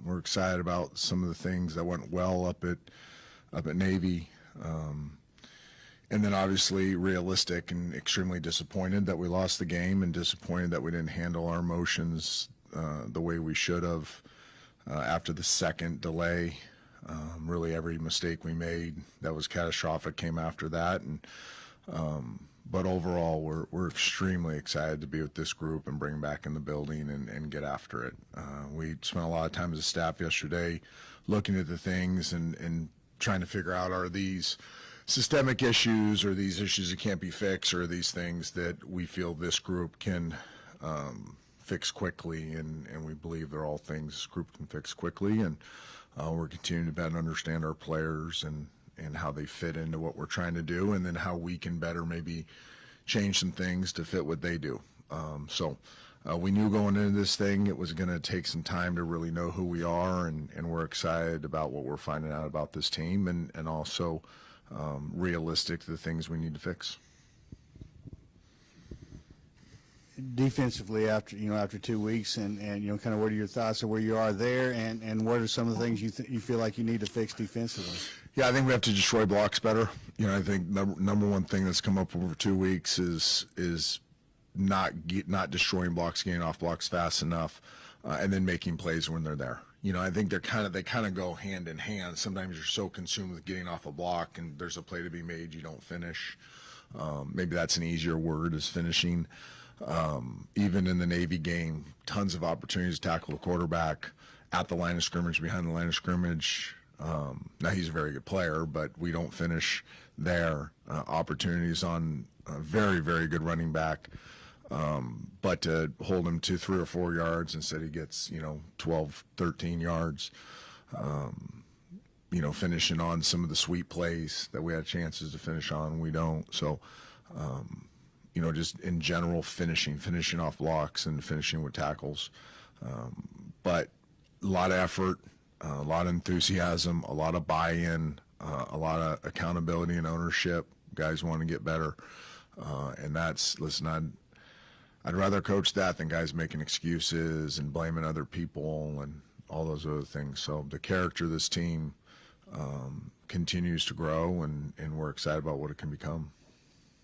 We're excited about some of the things that went well up at Navy. And then obviously realistic and extremely disappointed that we lost the game, and disappointed that we didn't handle our emotions the way we should have after the second delay. Really every mistake we made that was catastrophic came after that. And but overall, we're extremely excited to be with this group and bring back in the building and get after it. We spent a lot of time as a staff yesterday looking at the things and trying to figure out, are these systemic issues, or these issues that can't be fixed, or these things that we feel this group can fix quickly, and we believe they're all things this group can fix quickly. And we're continuing to better understand our players and how they fit into what we're trying to do, and then how we can better maybe change some things to fit what they do. So we knew going into this thing it was going to take some time to really know who we are, and we're excited about what we're finding out about this team, and also realistic to the things we need to fix. Defensively, after 2 weeks, and kind of what are your thoughts of where you are there, and what are some of the things you feel like you need to fix defensively? Yeah, I think we have to destroy blocks better. I think number one thing that's come up over 2 weeks is not destroying blocks, getting off blocks fast enough, and then making plays when they're there. I think they kind of go hand in hand. Sometimes you're so consumed with getting off a block, and there's a play to be made, you don't finish. Maybe that's an easier word, is finishing. Even in the Navy game, tons of opportunities to tackle the quarterback at the line of scrimmage, behind the line of scrimmage. Now he's a very good player, but we don't finish there. Opportunities on a very, very good running back, but to hold him to 3 or 4 yards instead he gets 12, 13 yards. Finishing on some of the sweet plays that we had chances to finish on, we don't. So just in general, finishing off blocks and finishing with tackles. But a lot of effort, a lot of enthusiasm, a lot of buy-in, a lot of accountability and ownership. Guys want to get better. And I'd rather coach that than guys making excuses and blaming other people and all those other things. So the character of this team continues to grow, and we're excited about what it can become.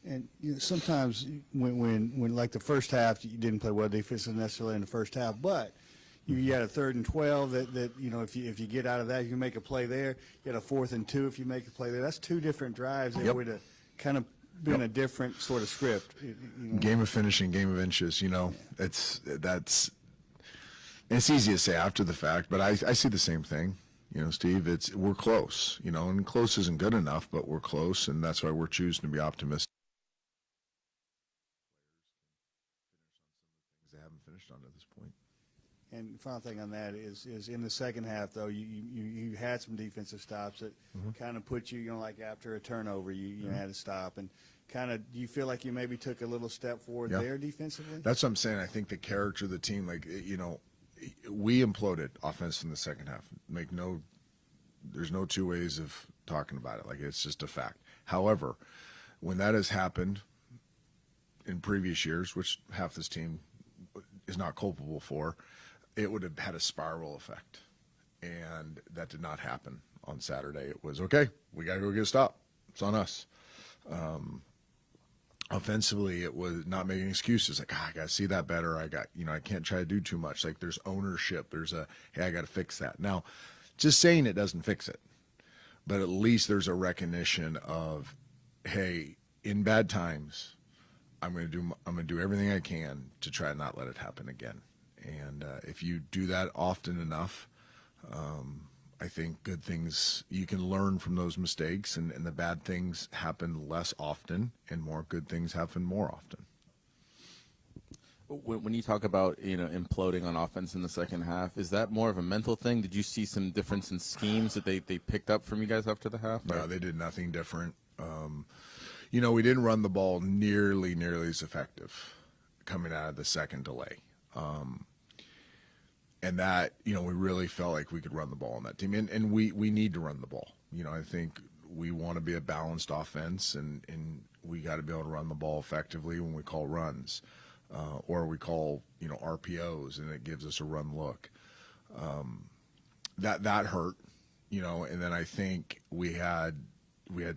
And sometimes when like the first half, you didn't play well defensively necessarily in the first half, but you had a 3rd and 12 that if you get out of that, you can make a play there. You had a 4th and 2 if you make a play there. That's 2 different drives that would have kind of been a different sort of script. Game of finishing, game of inches. It's easy to say after the fact, but I see the same thing. Steve, we're close. And close isn't good enough, but we're close, and that's why we're choosing to be optimistic. They haven't finished on at this point. And the final thing on that is in the second half, though, you had some defensive stops that kind of put you, like after a turnover, you had to stop. And kind of, do you feel like you maybe took a little step forward there defensively? That's what I'm saying. I think the character of the team, we imploded offense in the second half. There's no two ways of talking about it. It's just a fact. However, when that has happened in previous years, which half this team is not culpable for, it would have had a spiral effect, and that did not happen on Saturday. It was, okay, we got to go get a stop. It's on us. Offensively, it was not making excuses. I got to see that better. I can't try to do too much. There's ownership. There's hey, I got to fix that. Now, just saying it doesn't fix it, but at least there's a recognition of, hey, in bad times, I'm going to do everything I can to try and not let it happen again. And if you do that often enough, I think good things, you can learn from those mistakes, and the bad things happen less often, and more good things happen more often. When you talk about imploding on offense in the second half, is that more of a mental thing? Did you see some difference in schemes that they picked up from you guys after the half? No, they did nothing different. We didn't run the ball nearly as effective coming out of the second delay. And that, we really felt like we could run the ball on that team. And we need to run the ball. I think we want to be a balanced offense, and we got to be able to run the ball effectively when we call runs, or we call, RPOs, and it gives us a run look. that hurt, and then I think we had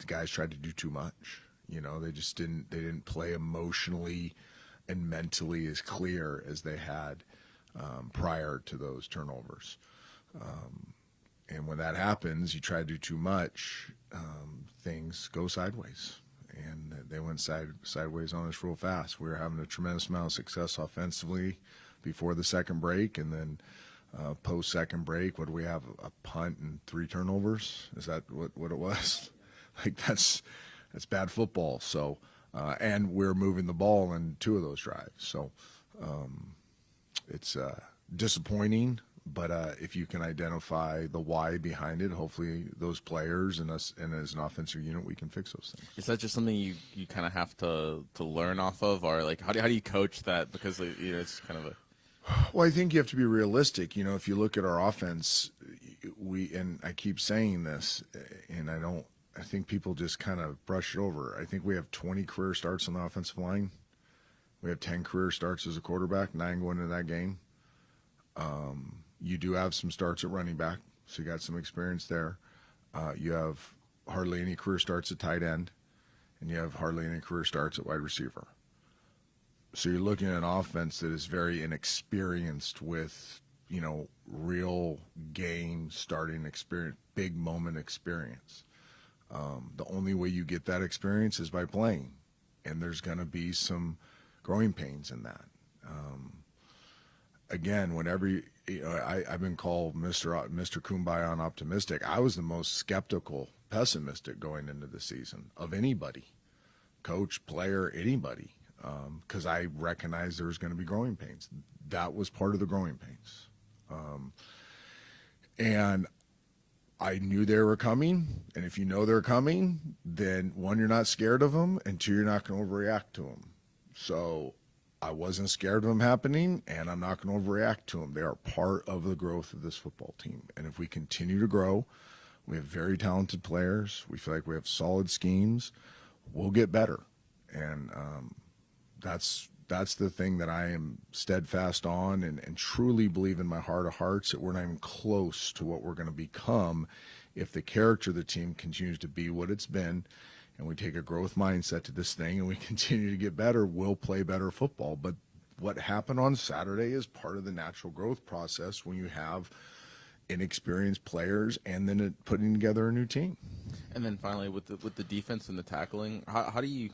guys try to do too much. They just didn't play emotionally and mentally as clear as they had prior to those turnovers. And when that happens, you try to do too much, things go sideways. And they went sideways on us real fast. We were having a tremendous amount of success offensively before the second break, and then post second break, what do we have? A punt and 3 turnovers? Is that what it was? Like that's bad football. So, and we're moving the ball in 2 of those drives. So, it's disappointing. But if you can identify the why behind it, hopefully those players and us, and as an offensive unit, we can fix those things. Is that just something you kind of have to learn off of, or like how do you coach that? Because it's kind of a. Well, I think you have to be realistic. If you look at our offense, and I keep saying this, and I think people just kind of brush it over. I think we have 20 career starts on the offensive line. We have 10 career starts as a quarterback, 9 going into that game. You do have some starts at running back, so you got some experience there. You have hardly any career starts at tight end, and you have hardly any career starts at wide receiver. So you're looking at an offense that is very inexperienced with, real game starting experience, big moment experience. The only way you get that experience is by playing, and there's going to be some growing pains in that. Again, whenever I've been called Mr. Kumbaya and optimistic. I was the most skeptical, pessimistic going into the season of anybody, coach, player, anybody, because I recognized there was going to be growing pains. That was part of the growing pains, and I knew they were coming. And if you know they're coming, then 1, you're not scared of them, and 2, you're not going to overreact to them. So I wasn't scared of them happening, and I'm not going to overreact to them. They are part of the growth of this football team. And if we continue to grow, we have very talented players. We feel like we have solid schemes. We'll get better. And that's the thing that I am steadfast on and truly believe in my heart of hearts that we're not even close to what we're going to become if the character of the team continues to be what it's been. And we take a growth mindset to this thing and we continue to get better, we'll play better football. But what happened on Saturday is part of the natural growth process when you have inexperienced players and then putting together a new team. And then finally, with the defense and the tackling, how do you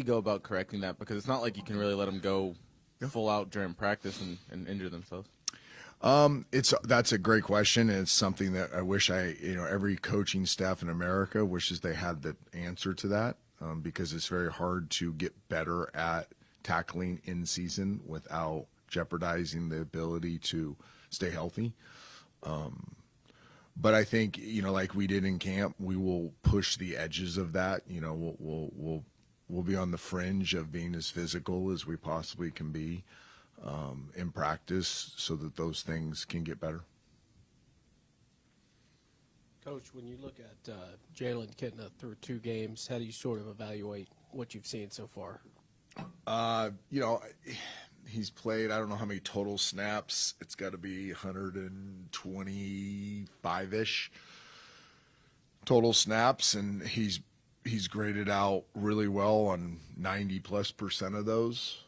go about correcting that? Because it's not like you can really let them go full out during practice and injure themselves. That's a great question, and it's something that I wish every coaching staff in America wishes they had the answer to that, because it's very hard to get better at tackling in season without jeopardizing the ability to stay healthy. But I think, like we did in camp, we will push the edges of that. We'll be on the fringe of being as physical as we possibly can be in practice so that those things can get better. Coach, when you look at Jalen Kitna through 2 games, how do you sort of evaluate what you've seen so far? He's played, I don't know how many total snaps. It's got to be 125-ish total snaps, and he's graded out really well on 90+% of those.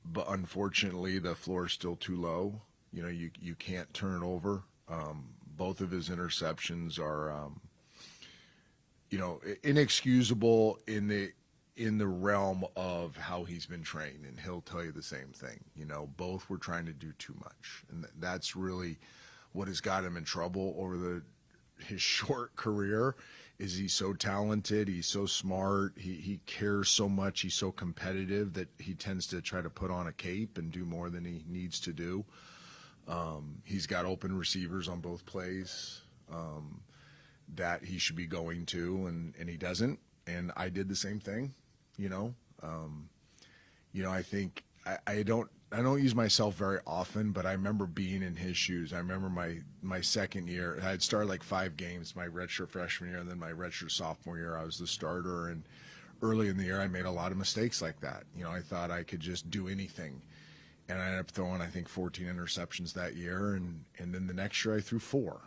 But unfortunately, the floor is still too low. You can't turn it over. Both of his interceptions are, inexcusable in the realm of how he's been trained, and he'll tell you the same thing. Both were trying to do too much, and that's really what has got him in trouble over his short career. Is he's so talented, he's so smart, he cares so much, he's so competitive that he tends to try to put on a cape and do more than he needs to do. He's got open receivers on both plays that he should be going to, and he doesn't. And I did the same thing, I think I don't use myself very often, but I remember being in his shoes. I remember my second year. I had started like 5 games, my redshirt freshman year, and then my redshirt sophomore year, I was the starter. And early in the year, I made a lot of mistakes like that. I thought I could just do anything. and I ended up throwing, I think, 14 interceptions that year, and then the next year I threw 4,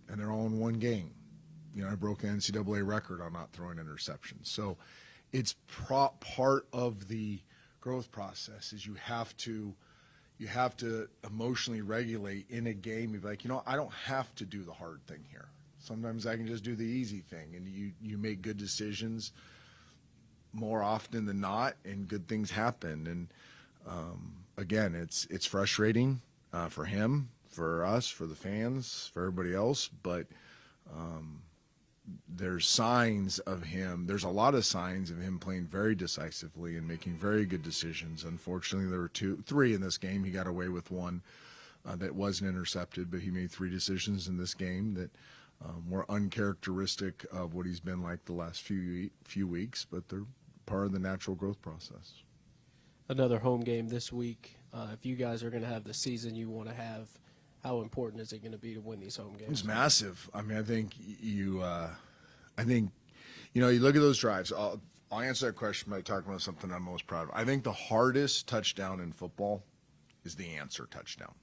and they're all in one game. You know, I broke the NCAA record on not throwing interceptions. So it's part of the growth process is you have to emotionally regulate in a game. You're like, I don't have to do the hard thing here. Sometimes I can just do the easy thing, and you make good decisions more often than not, and good things happen. And again, it's frustrating for him, for us, for the fans, for everybody else, but there's signs of him. There's a lot of signs of him playing very decisively and making very good decisions. Unfortunately, there were 3 in this game. He got away with one that wasn't intercepted, but he made 3 decisions in this game that were uncharacteristic of what he's been like the last few weeks, but they're part of the natural growth process. Another home game this week. If you guys are going to have the season you want to have, how important is it going to be to win these home games? It's massive. I mean, I think you look at those drives. I'll answer that question by talking about something I'm most proud of. I think the hardest touchdown in football is the answer touchdown.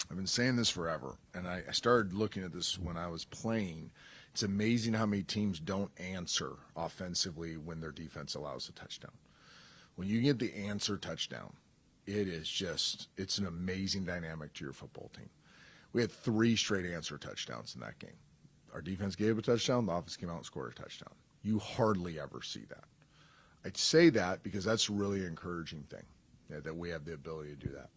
I've been saying this forever, and I started looking at this when I was playing. It's amazing how many teams don't answer offensively when their defense allows a touchdown. When you get the answer touchdown, it's an amazing dynamic to your football team. We had 3 straight answer touchdowns in that game. Our defense gave a touchdown, the offense came out and scored a touchdown. You hardly ever see that. I'd say that because that's a really encouraging thing, that we have the ability to do that.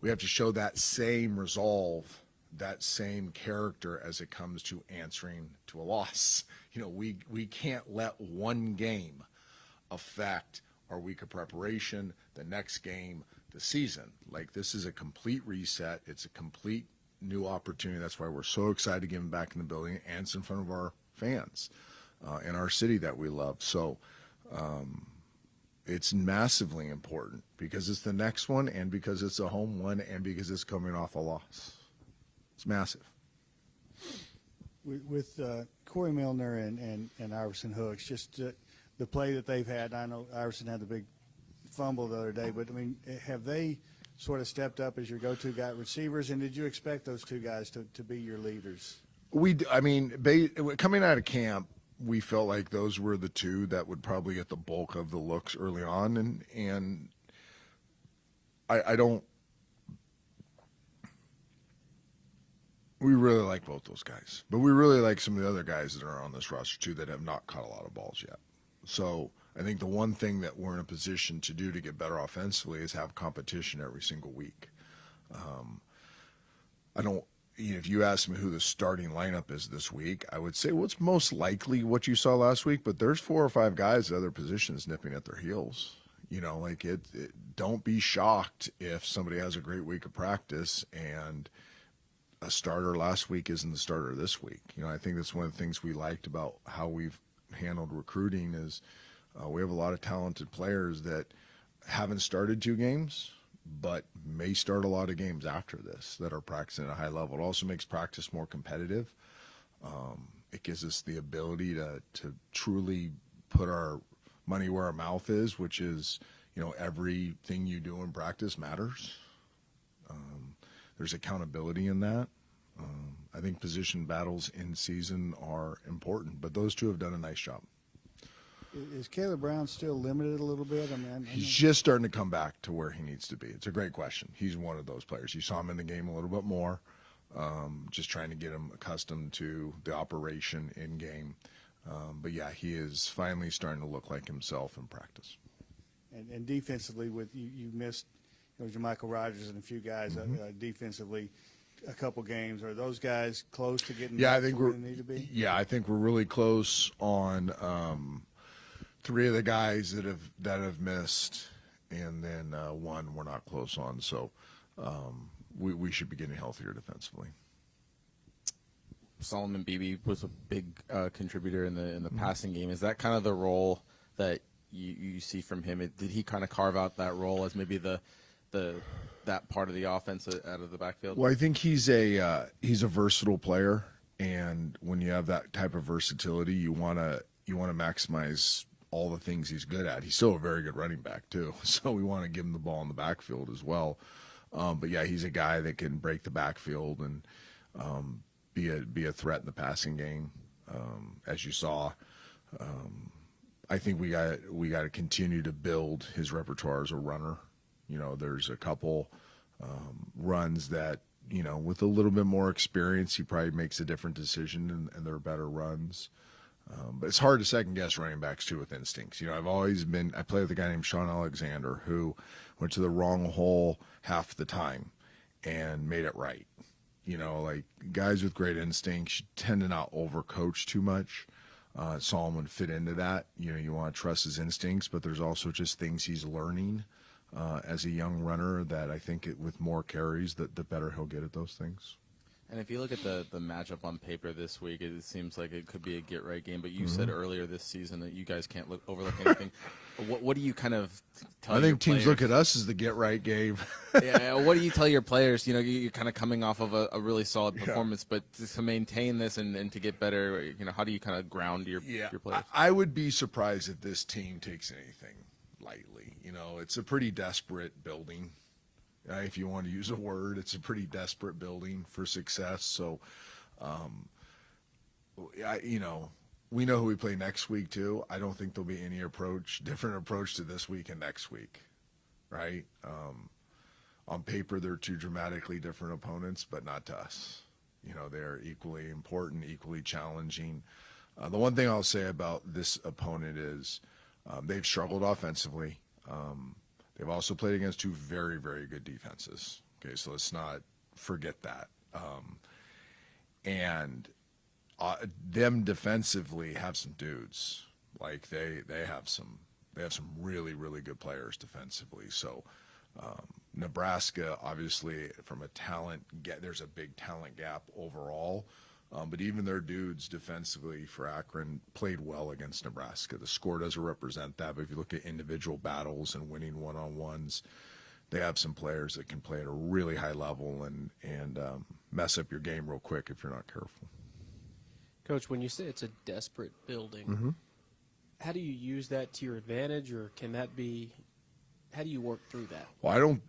We have to show that same resolve, that same character as it comes to answering to a loss. We can't let one game affect our week of preparation, the next game, the season. Like, this is a complete reset. It's a complete new opportunity. That's why we're so excited to get him back in the building, and it's in front of our fans in our city that we love. So it's massively important because it's the next one, and because it's a home one, and because it's coming off a loss. It's massive. With Corey Milner and Iverson Hooks, just the play that they've had. I know Iverson had the big fumble the other day, but I mean, have they sort of stepped up as your go-to guy receivers? And did you expect those 2 guys to be your leaders? Coming out of camp, we felt like those were the 2 that would probably get the bulk of the looks early on, and I don't. We really like both those guys, but we really like some of the other guys that are on this roster too that have not caught a lot of balls yet. So I think the one thing that we're in a position to do to get better offensively is have competition every single week. If you ask me who the starting lineup is this week, I would say what's most likely what you saw last week, but there's 4 or 5 guys at other positions nipping at their heels. Don't be shocked if somebody has a great week of practice and a starter last week isn't the starter this week. I think that's one of the things we liked about how we've handled recruiting is we have a lot of talented players that haven't started 2 games, but may start a lot of games after this that are practicing at a high level. It also makes practice more competitive. It gives us the ability to truly put our money where our mouth is, which is, everything you do in practice matters. There's accountability in that. I think position battles in season are important, but those 2 have done a nice job. Is Caleb Brown still limited a little bit? He's just starting to come back to where he needs to be. It's a great question. He's one of those players. You saw him in the game a little bit more, just trying to get him accustomed to the operation in game. But yeah, he is finally starting to look like himself in practice. And defensively, with you missed Jermichael Rogers and a few guys defensively, a couple games. Are those guys close to getting? Yeah, back to where they need to be. Yeah, I think we're really close on 3 of the guys that have missed, and then 1 we're not close on. So we should be getting healthier defensively. Solomon Beebe was a big contributor in the passing game. Is that kind of the role that you see from him? Did he kind of carve out that role as maybe that part of the offense out of the backfield? Well, I think he's a versatile player, and when you have that type of versatility, you want to maximize all the things he's good at. He's still a very good running back too, so we want to give him the ball in the backfield as well. But yeah, he's a guy that can break the backfield and be a threat in the passing game, as you saw. I think we got to continue to build his repertoire as a runner. You know, there's a couple runs that, you know, with a little bit more experience, he probably makes a different decision, and they're better runs. But it's hard to second guess running backs too with instincts. You know, I play with a guy named Sean Alexander who went to the wrong hole half the time and made it right. You know, like guys with great instincts tend to not overcoach too much. Solomon fit into that. You know, you want to trust his instincts, but there's also just things he's learning as a young runner that I think with more carries, the better he'll get at those things. And if you look at the matchup on paper this week, it seems like it could be a get-right game. But you said earlier this season that you guys can't overlook anything. What do you kind of tell your I think teams players? look at us as the get-right game. Yeah, what do you tell your players? You know, you're kind of coming off of a really solid performance, but to maintain this and to get better, you know, how do you kind of ground your players? I would be surprised if this team takes anything lightly. You know, it's a pretty desperate building. If you want to use a word, it's a pretty desperate building for success. So, you know, we know who we play next week too. I don't think there'll be any different approach to this week and next week, right? On paper, they're two dramatically different opponents, but not to us. You know, they're equally important, equally challenging. The one thing I'll say about this opponent is they've struggled offensively. They've also played against two very, very good defenses. Okay, so let's not forget that. And them defensively have some dudes. Like they have some really, really good players defensively. So Nebraska, obviously, from a talent there's a big talent gap overall. But even their dudes defensively for Akron played well against Nebraska. The score doesn't represent that, but if you look at individual battles and winning one-on-ones, they have some players that can play at a really high level and mess up your game real quick if you're not careful. Coach, when you say it's a desperate building, how do you use that to your advantage, or can that be – how do you work through that? Well,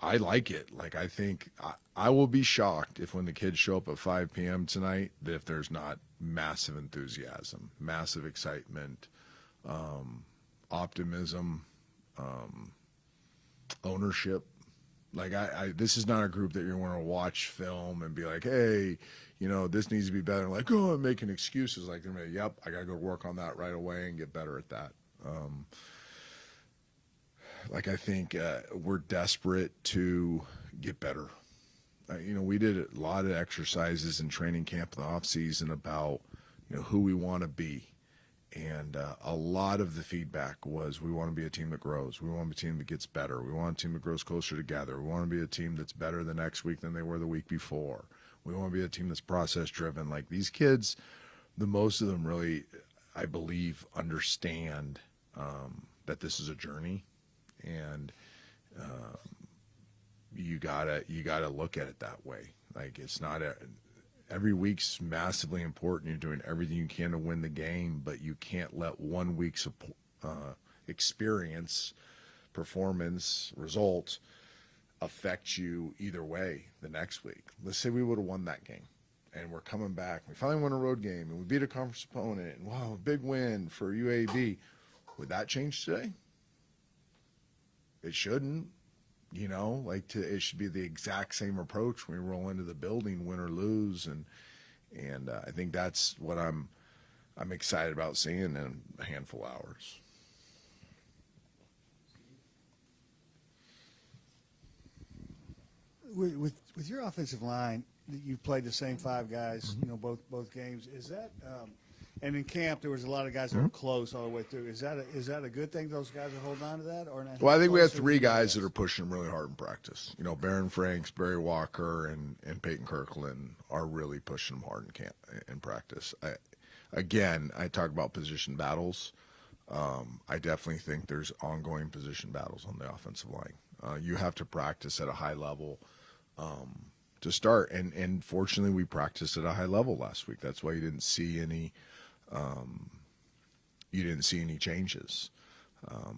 I like it. Like, I think I will be shocked if when the kids show up at 5 p.m. tonight, that if there's not massive enthusiasm, massive excitement, optimism, ownership. Like, this is not a group that you're going to watch film and be like, hey, you know, this needs to be better. Like, oh, I'm making excuses. Like, they're going to be, yep, I got to go work on that right away and get better at that. Like, I think we're desperate to get better. You know, we did a lot of exercises in training camp in the off season about, you know, who we want to be. And a lot of the feedback was we want to be a team that grows. We want to be a team that gets better. We want a team that grows closer together. We want to be a team that's better the next week than they were the week before. We want to be a team that's process driven. Like, these kids, the most of them really, I believe, understand that this is a journey. And you gotta look at it that way. Like, it's not every week's massively important. You're doing everything you can to win the game, but you can't let 1 week's experience, performance, result affect you either way the next week. Let's say we would have won that game, and we're coming back. We finally won a road game, and we beat a conference opponent, and wow, a big win for UAB. Would that change today? It shouldn't, you know, like it should be the exact same approach when we roll into the building, win or lose. And I think that's what I'm excited about seeing in a handful of hours. With your offensive line, you've played the same five guys, you know, both games. Is that and in camp there was a lot of guys that were close all the way through. Is that a good thing? Those guys are holding on to that, or not? Well, I think we have three guys that are pushing really hard in practice. You know, Barron Franks, Barry Walker, and Peyton Kirkland are really pushing them hard in practice. I talk about position battles. I definitely think there's ongoing position battles on the offensive line. You have to practice at a high level to start, and fortunately we practiced at a high level last week. That's why you didn't see any you didn't see any changes.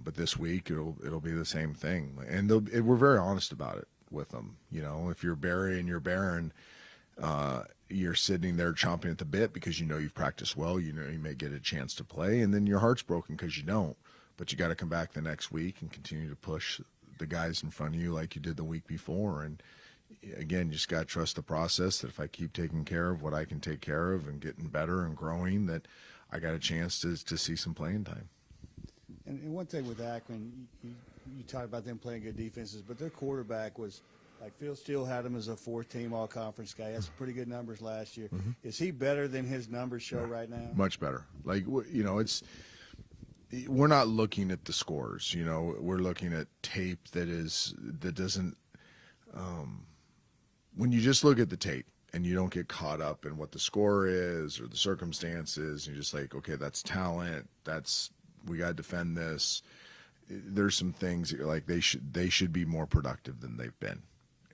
But this week it'll be the same thing, and we're very honest about it with them. You know, if you're Barry and you're Barron, you're sitting there chomping at the bit because you know you've practiced well. You know you may get a chance to play, and then your heart's broken because you don't. But you got to come back the next week and continue to push the guys in front of you like you did the week before. And again, you just got to trust the process. That if I keep taking care of what I can take care of and getting better and growing, that I got a chance to see some playing time. And one thing with Akron, you talked about them playing good defenses, but their quarterback was like Phil Steele had him as a fourth-team all-conference guy. He had some pretty good numbers last year. Mm-hmm. Is he better than his numbers show right now? Much better. Like, you know, we're not looking at the scores. You know, we're looking at tape that doesn't. When you just look at the tape and you don't get caught up in what the score is or the circumstances, you're just like, okay, that's talent. We got to defend this. There's some things that you're like they should be more productive than they've been,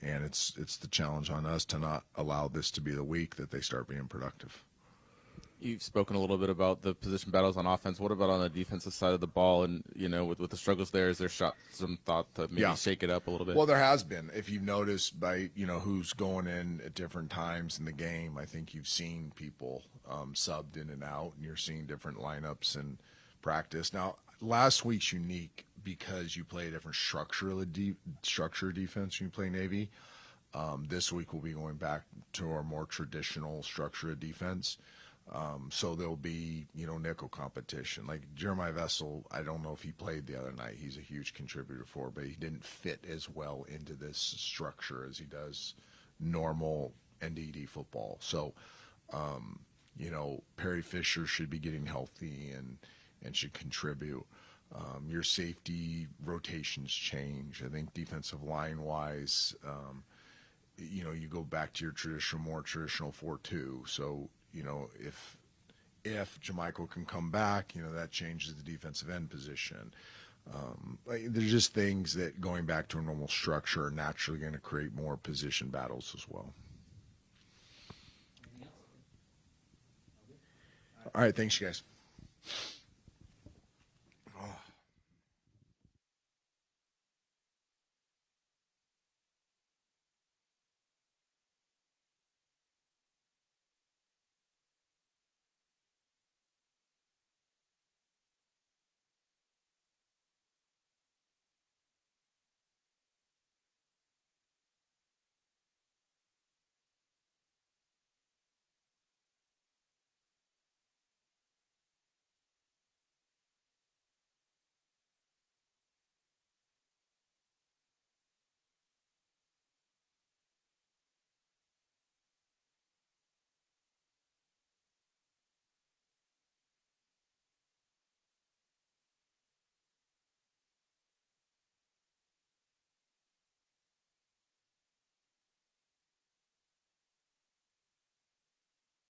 and it's the challenge on us to not allow this to be the week that they start being productive. You've spoken a little bit about the position battles on offense. What about on the defensive side of the ball? And, you know, with the struggles there, is there some thought to maybe shake it up a little bit? Well, there has been. If you've noticed by, you know, who's going in at different times in the game, I think you've seen people subbed in and out, and you're seeing different lineups and practice. Now, last week's unique because you play a different structure defense when you play Navy. This week we'll be going back to our more traditional structure of defense. So there'll be, you know, nickel competition. Like Jeremiah Vessel, I don't know if he played the other night. He's a huge contributor but he didn't fit as well into this structure as he does normal NDD football. So, you know, Perry Fisher should be getting healthy and should contribute. Your safety rotations change. I think defensive line-wise, you know, you go back to your more traditional 4-2. So, you know, if Jamichael can come back, you know, that changes the defensive end position. There's just things that going back to a normal structure are naturally going to create more position battles as well. All right, thanks, you guys.